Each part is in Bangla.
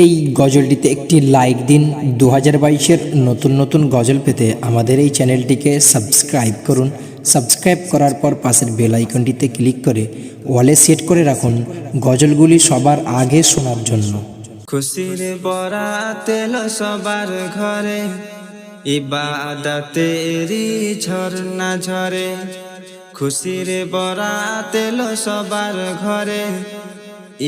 এই গজলটিতে একটি লাইক দিন। 2022-এর নতুন নতুন গজল পেতে আমাদের এই চ্যানেলটিকে সাবস্ক্রাইব করুন। সাবস্ক্রাইব করার পর পাশের বেল আইকনটিতে ক্লিক করে ওয়ালে সেট করে রাখুন গজলগুলি সবার আগে শোনার জন্য। খুশির বরাত এলো সবার ঘরে, ইবাদতেরই ঝর্ণা ঝরে। খুশির বরাত এলো সবার ঘরে,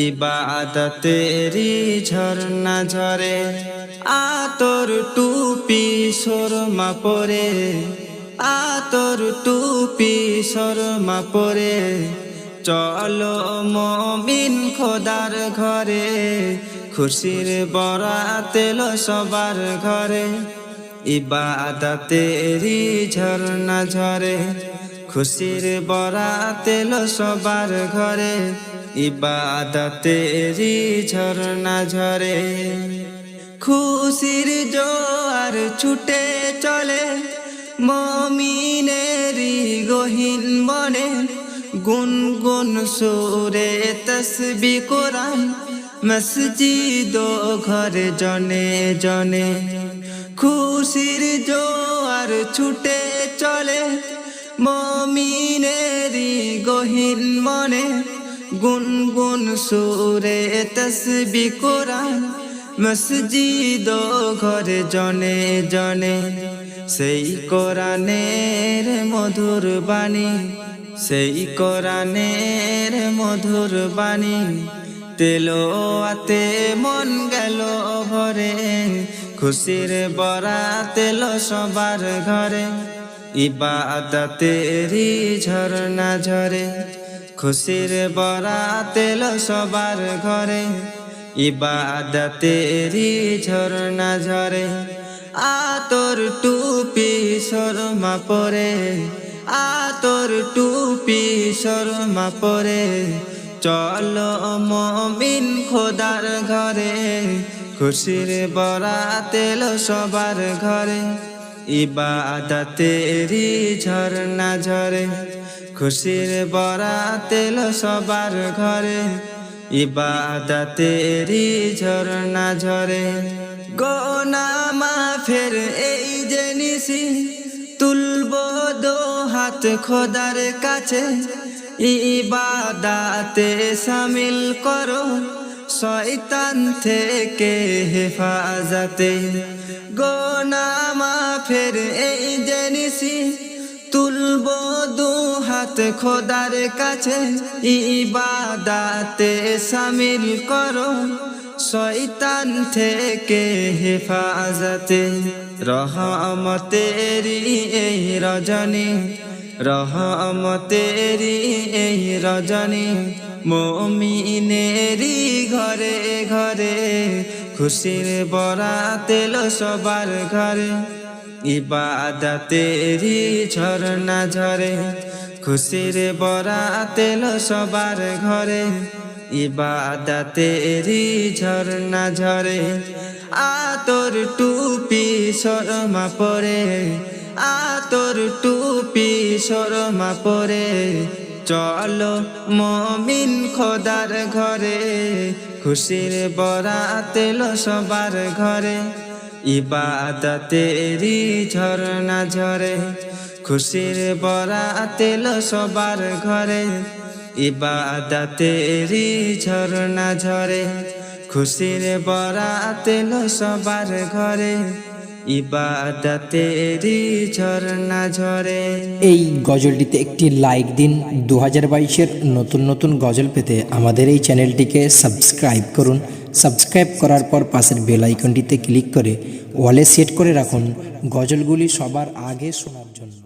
ইবাদতেরই ঝর্ণা ঝরে। আতর টুপি সুরমা পরে, আতর টুপি সুরমা পরে, চলো মুমিন খোদার ঘরে। খুশির বরাত এলো সবার ঘরে, ইবাদতেরই ঝর্ণা ঝরে। খুশির বরাত এলো সবার ঘরে, ইবাদতেরই ঝর্ণা ঝরে। খুশির জোয়ার ছুটে চলে মুমিনেরই গহীন মনে। গুনগুন সুরে তসবিহ কোরআন, মসজিদ ও ঘরে জনে জনে। খুশির জোয়ার ছুটে চলে মুমিনেরই গহীন মনে। গুনগুন সুরে তসবিহ কোরআন, মসজিদ ও ঘরে জনে জনে। সেই কোরআনের মধুর বাণী, সেই কোরআনের মধুর বাণী, তেলাওয়াতে মন গেল ভরে। খুশির বরাত এলো সবার ঘরে, ইবাদতেরই ঝর্ণা ঝরে। খুশির বরাত এলো সবার ঘরে, ইবাদতেরই ঝর্ণা ঝরে। আতর টুপি সুরমা পরে, আতর টুপি সুরমা পরে, চলো মুমিন খোদার ঘরে। খুশির বরাত এলো সবার ঘরে, ইবাদতেরই ঝর্ণা ঝরে। খুশির বরাত এলো সবার ঘরে, ইবাদতেরই ঝর্ণা ঝরে। গুনাহ মাফের এই যে নিশি, তুলবো দো হাত খোদার কাছে। ইবাদতে শামিল করো শয়তান থেকে হেফাজতে। গুনাহ মাফের এই যে নিশি, তুলবো দু হাত খোদার কাছে। ইবাদতে শামিল করো শয়তান থেকে হেফাজতে। রহমতেরি এই রজনী, রহমতেরি এই রজনী, মুমিনেরি ঘরে ঘরে। খুশির বরাত এলো সবার ঘরে, ইবাদতেরই ঝর্ণা ঝরে। খুশির বরাত এলো সবার ঘরে, ইবাদতেরই ঝর্ণা ঝরে। আতর টুপি সুরমা পরে, আতর টুপি সুরমা পরে, চলো মুমিন খোদার ঘরে। খুশির বরাত এলো সবার ঘরে, ইবাদতেরই ঝর্ণা ঝরে। খুশির বরাত এলো সবার ঘরে, ইবাদতেরই ঝর্ণা ঝরে। খুশির বরাত এলো সবার ঘরে, ইবাদতেরই ঝর্ণা ঝরে। এই গজলটিতে একটি লাইক দিন। 2022-এর নতুন নতুন গজল পেতে আমাদের এই চ্যানেলটিকে সাবস্ক্রাইব করুন। সাবস্ক্রাইব করার পর পাশের বেল আইকনটিতে ক্লিক করে ওয়ালে সেট করে রাখুন গজলগুলি সবার আগে শোনার জন্য।